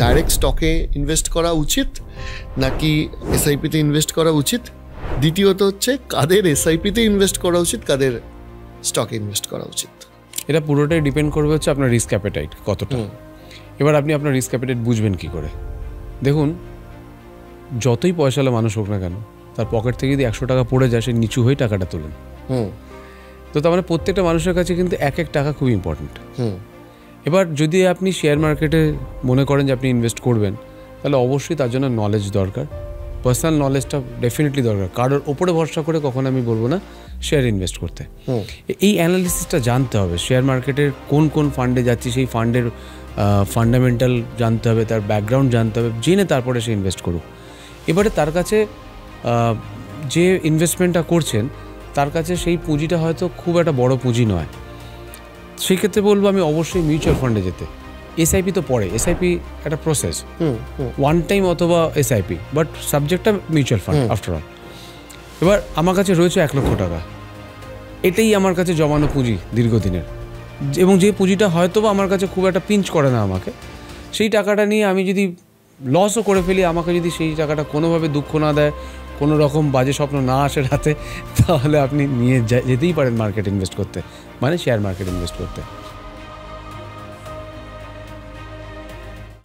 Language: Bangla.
ডাইরেক্ট স্টকে ইনভেস্ট করা উচিত নাকি এসআইপিতে ইনভেস্ট করা উচিত, দ্বিতীয়ত হচ্ছে কাদের এসআইপিতে ইনভেস্ট করা উচিত, কাদের স্টকে ইনভেস্ট করা উচিত। এটা পুরোটাই ডিপেন্ড করবে হচ্ছে আপনার রিস্ক অ্যাপেটাইট কতটা। এবার আপনি আপনার রিস্ক অ্যাপেটাইট বুঝবেন কী করে? দেখুন, যতই পয়সাওয়ালা মানুষ হোক না কেন, তার পকেট থেকে যদি 100 টাকা পড়ে যায়, সে নিচু হয়ে টাকাটা তোলেন। তো তার মানে প্রত্যেকটা মানুষের কাছে কিন্তু এক এক টাকা খুব ইম্পর্টেন্ট। এবার যদি আপনি শেয়ার মার্কেটে মনে করেন যে আপনি ইনভেস্ট করবেন, তাহলে অবশ্যই তার জন্য নলেজ দরকার, পার্সোনাল নলেজটা ডেফিনেটলি দরকার। কারোর ওপরে ভরসা করে কখনো আমি বলবো না শেয়ার ইনভেস্ট করতে। এই অ্যানালিসিসটা জানতে হবে, শেয়ার মার্কেটের কোন কোন ফান্ডে যাচ্ছি সেই ফান্ডের ফান্ডামেন্টাল জানতে হবে, তার ব্যাকগ্রাউন্ড জানতে হবে, জেনে তারপরে সে ইনভেস্ট করুক। এবারে তার কাছে যে ইনভেস্টমেন্টটা করছেন তার কাছে সেই পুঁজিটা হয়তো খুব একটা বড় পুঁজি নয়, সেই ক্ষেত্রে বলবো আমি অবশ্যই মিউচুয়াল ফান্ডে যেতে। এসআইপি তো পরে, এসআইপি একটা প্রসেস, ওয়ান টাইম অথবা এসআইপি, বাট সাবজেক্টটা মিউচুয়াল ফান্ড আফটার অল। এবার আমার কাছে রয়েছে 1 লক্ষ টাকা, এটাই আমার কাছে জমানো পুঁজি দীর্ঘদিনের, এবং যে পুঁজিটা হয়তো বা আমার কাছে খুব একটা পিঞ্চ করে না আমাকে, সেই টাকাটা নিয়ে আমি যদি লসও করে ফেলি, আমাকে যদি সেই টাকাটা কোনোভাবে দুঃখ না দেয়, কোনো রকম বাজে স্বপ্ন না আসে রাতে, তাহলে আপনি নিয়ে যেতেই পারেন মার্কেট ইনভেস্ট করতে, মানে শেয়ার মার্কেট ইনভেস্ট করতে।